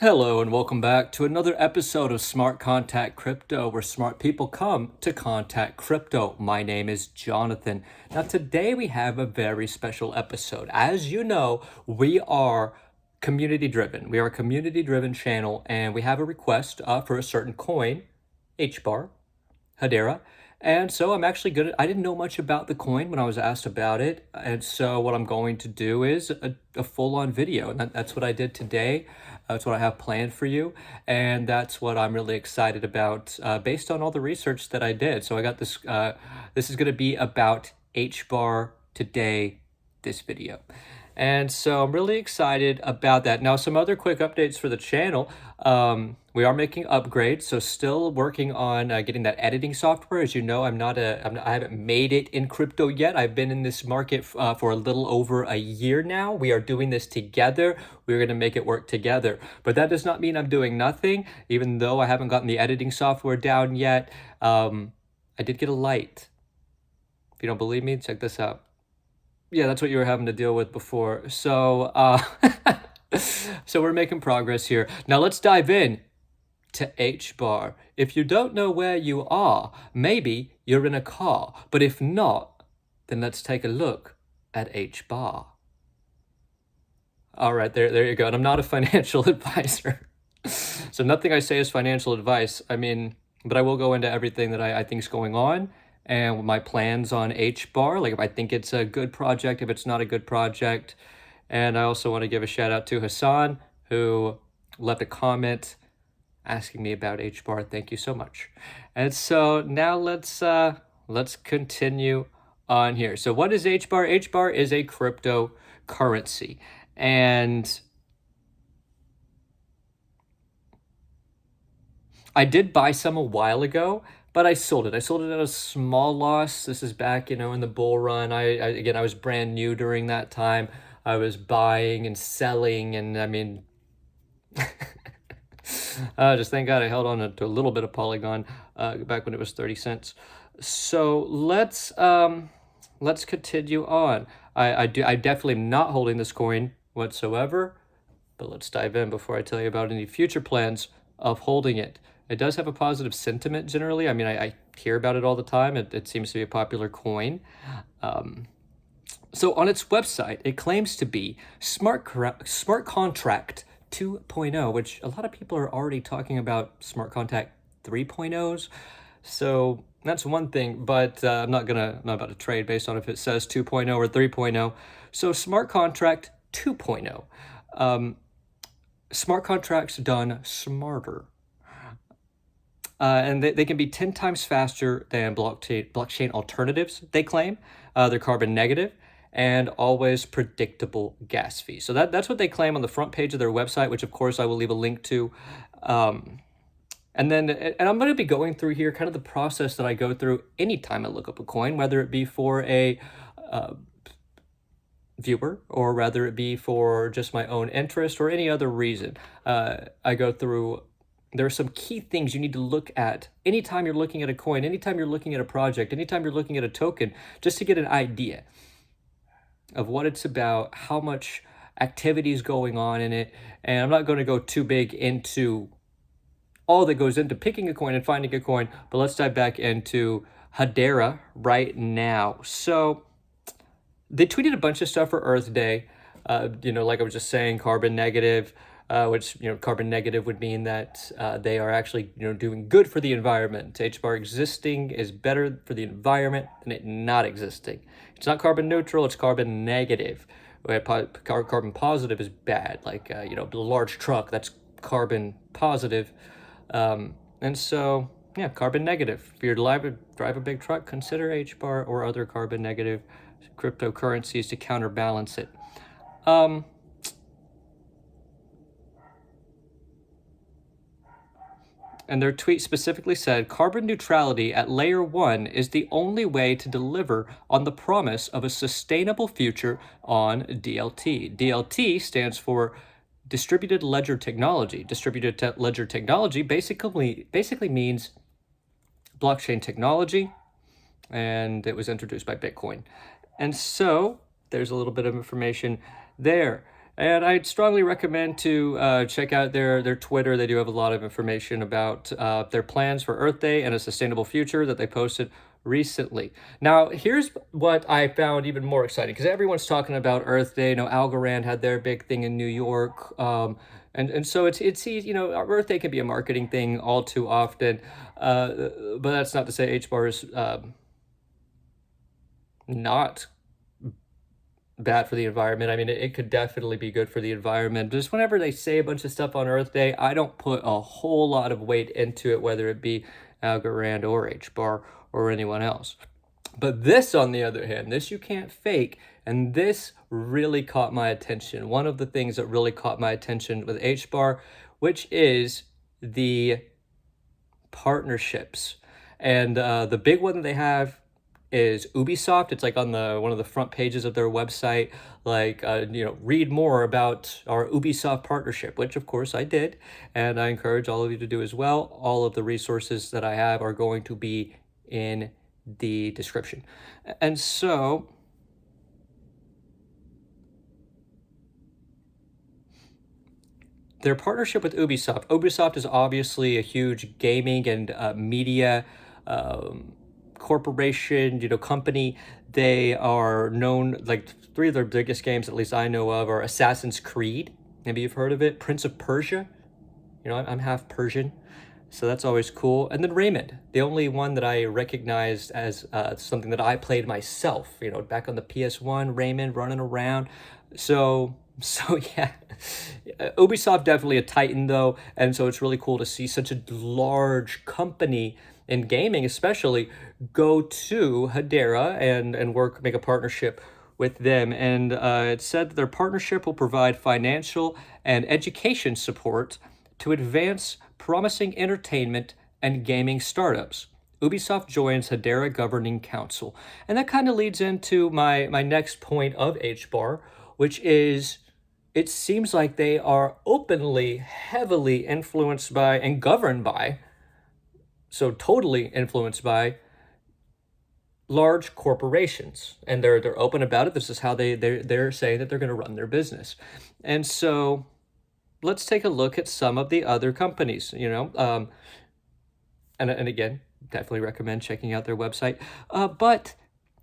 Hello and welcome back to another episode of Smart Contact Crypto, where smart people come to contact crypto. My name is Jonathan. Now today we have a very special episode. As you know, we are community driven. We are a community driven channel, and we have a request for a certain coin, Hbar, Hedera. And so I'm actually good at, I didn't know much about the coin when I was asked about it. And so what I'm going to do is a full-on video. And that's what I did today. That's what I have planned for you. And that's what I'm really excited about based on all the research that I did. So I got this, this is going to be about Hbar today, this video. And so I'm really excited about that. Now, some other quick updates for the channel. We are making upgrades, so still working on getting that editing software. As you know, I haven't made it in crypto yet. I've been in this market for a little over a year now. We are doing this together. We're going to make it work together. But that does not mean I'm doing nothing, even though I haven't gotten the editing software down yet. I did get a light. If you don't believe me, check this out. Yeah, that's what you were having to deal with before. So, so we're making progress here. Now let's dive in to Hbar. If you don't know where you are, maybe you're in a car. But if not, then let's take a look at Hbar. All right, there you go. And I'm not a financial advisor. So nothing I say is financial advice. I mean, but I will go into everything that I think is going on and my plans on Hbar, like if I think it's a good project, if it's not a good project. And I also want to give a shout out to Hassan, who left a comment asking me about Hbar. Thank you so much. And so now let's continue on here. So what is Hbar? Hbar is a cryptocurrency. And I did buy some a while ago, but I sold it. I sold it at a small loss. This is back, in the bull run. Again, I was brand new during that time. I was buying and selling, and I mean, just thank God I held on to a little bit of Polygon back when it was 30 cents. So let's continue on. I'm definitely not holding this coin whatsoever, but let's dive in before I tell you about any future plans of holding it. It does have a positive sentiment generally. I mean, I hear about it all the time. It seems to be a popular coin. So on its website, it claims to be smart contract 2.0, which a lot of people are already talking about smart contract 3.0s. So that's one thing, but I'm not about to trade based on if it says 2.0 or 3.0. So smart contract 2.0. Smart contracts done smarter. And they can be 10 times faster than blockchain alternatives, they claim. They're carbon negative and always predictable gas fees. So that's what they claim on the front page of their website, which of course I will leave a link to. And I'm going to be going through here kind of the process that I go through anytime I look up a coin, whether it be for a viewer or whether it be for just my own interest or any other reason. I go through. There are some key things you need to look at anytime you're looking at a coin, anytime you're looking at a project, anytime you're looking at a token, just to get an idea of what it's about, how much activity is going on in it. And I'm not going to go too big into all that goes into picking a coin and finding a coin, but let's dive back into Hadera right now. So they tweeted a bunch of stuff for Earth Day. Like I was just saying, carbon negative, which, carbon negative would mean that they are actually, doing good for the environment. Hbar existing is better for the environment than it not existing. It's not carbon neutral, it's carbon negative. Carbon positive is bad, like, the large truck, that's carbon positive. And so, yeah, carbon negative. If you're to drive a big truck, consider Hbar or other carbon negative cryptocurrencies to counterbalance it. And their tweet specifically said, carbon neutrality at layer 1 is the only way to deliver on the promise of a sustainable future on DLT. DLT stands for distributed ledger technology. Distributed ledger technology basically means blockchain technology, and it was introduced by Bitcoin. And so there's a little bit of information there. And I'd strongly recommend to check out their Twitter. They do have a lot of information about their plans for Earth Day and a sustainable future that they posted recently. Now, here's what I found even more exciting, because everyone's talking about Earth Day. You know, Algorand had their big thing in New York. And so it's easy, you know, Earth Day can be a marketing thing all too often. But that's not to say Hbar is not bad for the environment. I mean, it could definitely be good for the environment. Just whenever they say a bunch of stuff on Earth Day, I don't put a whole lot of weight into it, whether it be Algorand or Hbar or anyone else. But this, on the other hand, this you can't fake, and this really caught my attention. One of the things that really caught my attention with Hbar, which is the partnerships. And the big one that they have is Ubisoft. It's like on the one of the front pages of their website, like you know, read more about our Ubisoft partnership, which of course I did, and I encourage all of you to do as well. All of the resources that I have are going to be in the description. And so their partnership with Ubisoft. Ubisoft is obviously a huge gaming and media corporation, you know, company. They are known, like three of their biggest games, at least I know of, are Assassin's Creed. Maybe you've heard of it. Prince of Persia. You know, I'm half Persian, so that's always cool. And then Raymond, the only one that I recognized as something that I played myself, you know, back on the PS1, Raymond running around. So yeah, Ubisoft definitely a titan though, and so it's really cool to see such a large company in gaming, especially, go to Hedera and make a partnership with them. And it said that their partnership will provide financial and education support to advance promising entertainment and gaming startups. Ubisoft joins Hedera Governing Council. And that kind of leads into my next point of Hbar, which is it seems like they are openly, heavily influenced by and governed by, so totally influenced by, large corporations, and they're open about it. This is how they're saying that they're going to run their business. And so let's take a look at some of the other companies, you know, and again, definitely recommend checking out their website. But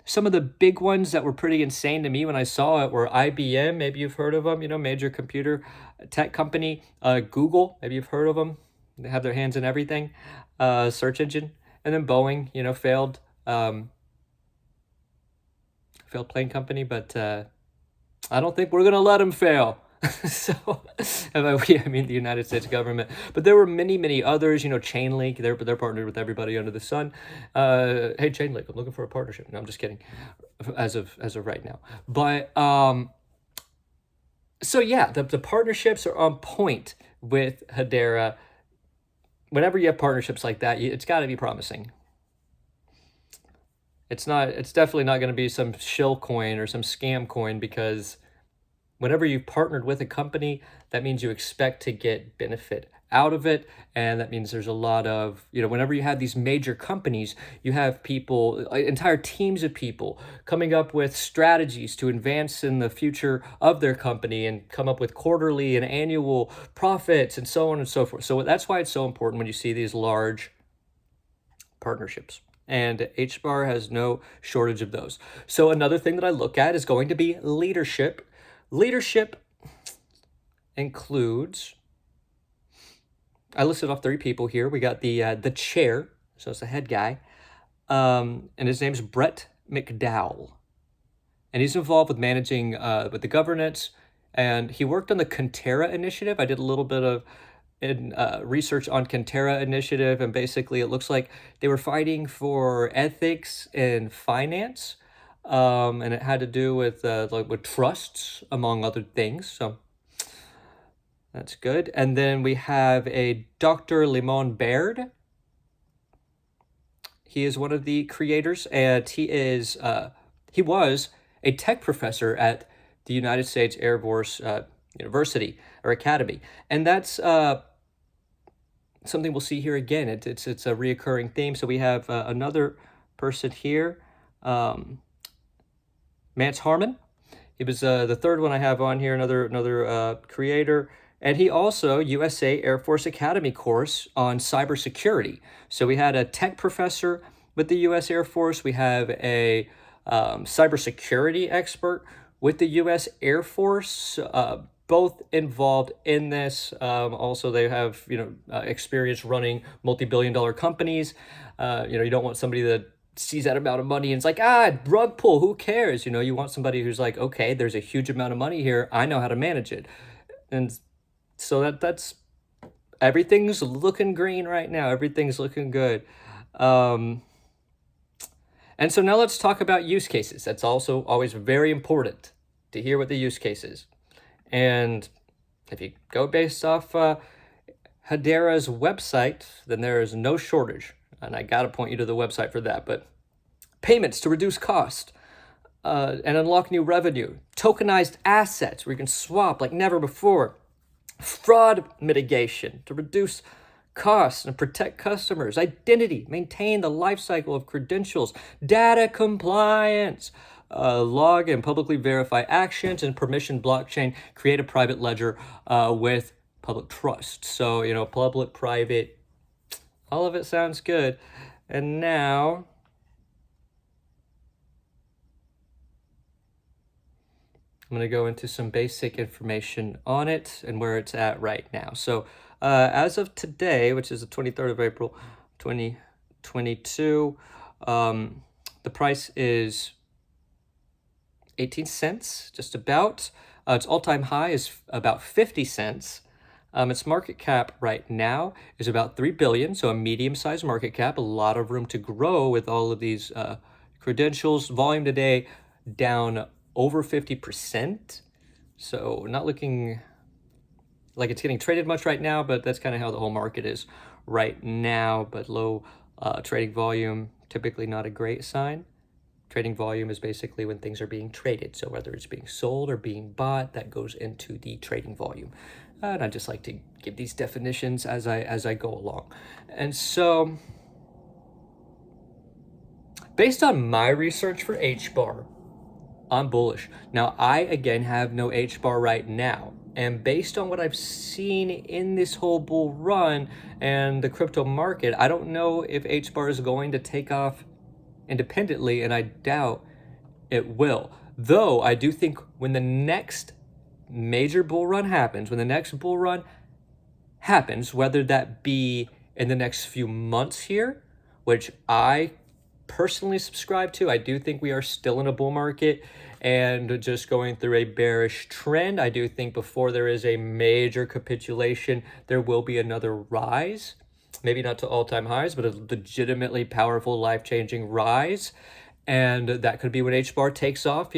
some of the big ones that were pretty insane to me when I saw it were IBM. Maybe you've heard of them, you know, major computer tech company. Google, maybe you've heard of them. They have their hands in everything. Search engine. And then Boeing, you know, failed plane company, but I don't think we're going to let them fail. So, I mean, the United States government, but there were many others. You know, Chainlink, they're partnered with everybody under the sun. Hey, Chainlink, I'm looking for a partnership. No, I'm just kidding. As of right now, but so yeah, the partnerships are on point with Hedera. Whenever you have partnerships like that, it's got to be promising. It's definitely not going to be some shill coin or some scam coin, because whenever you've partnered with a company, that means you expect to get benefit out of it. And that means there's a lot of, you know, whenever you have these major companies, you have people, entire teams of people coming up with strategies to advance in the future of their company and come up with quarterly and annual profits and so on and so forth. So that's why it's so important when you see these large partnerships. And Hbar has no shortage of those. So another thing that I look at is going to be leadership. Leadership includes, I listed off 3 people here. We got the chair, so it's the head guy, and his name's Brett McDowell, and he's involved with managing with the governance, and he worked on the Contera initiative. I did a little bit of research on Contera initiative, and basically it looks like they were fighting for ethics in finance. And it had to do with with trusts, among other things. So that's good. And then we have a Dr. Limon Baird. He is one of the creators, and he was a tech professor at the United States Air Force University or Academy, and that's something we'll see here again. It's a reoccurring theme. So we have another person here. Mance Harmon. He was the third one I have on here, another creator. And he also, USA Air Force Academy course on cybersecurity. So we had a tech professor with the US Air Force. We have a cybersecurity expert with the US Air Force, both involved in this. Also, they have, experience running multi-billion-dollar companies. You don't want somebody that sees that amount of money and it's like, rug pull, who cares? You want somebody who's like, okay, there's a huge amount of money here. I know how to manage it. And so that's everything's looking green right now. Everything's looking good. And so now let's talk about use cases. That's also always very important to hear what the use case is. And if you go based off Hedera's website, then there is no shortage. And I got to point you to the website for that. But payments to reduce cost and unlock new revenue. Tokenized assets where you can swap like never before. Fraud mitigation to reduce costs and protect customers. Identity, maintain the lifecycle of credentials. Data compliance. Log and publicly verify actions and permission blockchain. Create a private ledger with public trust. So, public, private, all of it sounds good. And now I'm going to go into some basic information on it and where it's at right now. So as of today, which is the 23rd of April, 2022, the price is 18 cents, just about. Its all-time high is about 50 cents. Its market cap right now is about 3 billion, so a medium-sized market cap, a lot of room to grow with all of these credentials. Volume today down over 50%, so not looking like it's getting traded much right now, but that's kind of how the whole market is right now. But low trading volume, typically not a great sign. Trading volume is basically when things are being traded. So whether it's being sold or being bought, that goes into the trading volume. And I just like to give these definitions as I go along. And so based on my research for Hbar, I'm bullish. Now, I, again, have no Hbar right now. And based on what I've seen in this whole bull run and the crypto market, I don't know if Hbar is going to take off independently, and I doubt it will. Though, I do think when the next major bull run happens, whether that be in the next few months here, which I personally subscribe to. I do think we are still in a bull market and just going through a bearish trend. I do think before there is a major capitulation, there will be another rise. Maybe not to all-time highs, but a legitimately powerful, life-changing rise. And that could be when Hbar takes off,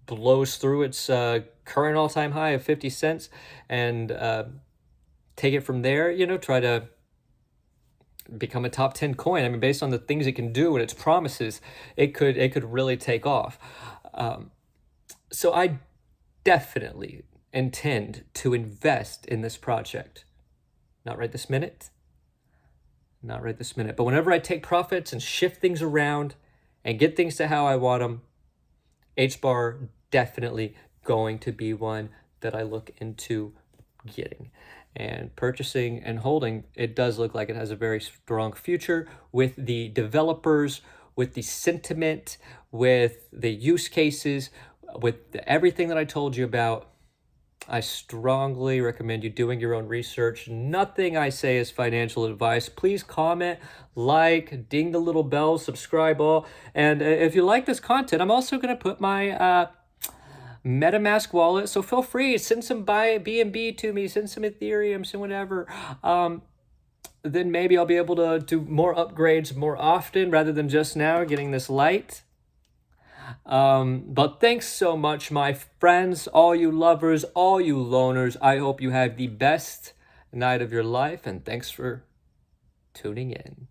blows through its current all-time high of 50 cents and take it from there, try to become a top 10 coin. I mean, based on the things it can do and its promises, it could really take off. So I definitely intend to invest in this project. Not right this minute. But whenever I take profits and shift things around and get things to how I want them, Hbar definitely going to be one that I look into getting and purchasing and holding. It does look like it has a very strong future with the developers, with the sentiment, with the use cases, with everything that I told you about. I strongly recommend you doing your own research. Nothing I say is financial advice. Please comment, like, ding the little bell, subscribe all. And if you like this content, I'm also going to put my Metamask wallet. So feel free, send some BNB to me, send some Ethereum, send whatever. Then maybe I'll be able to do more upgrades more often rather than just now getting this light. But thanks so much, my friends, all you lovers, all you loners. I hope you have the best night of your life, and thanks for tuning in.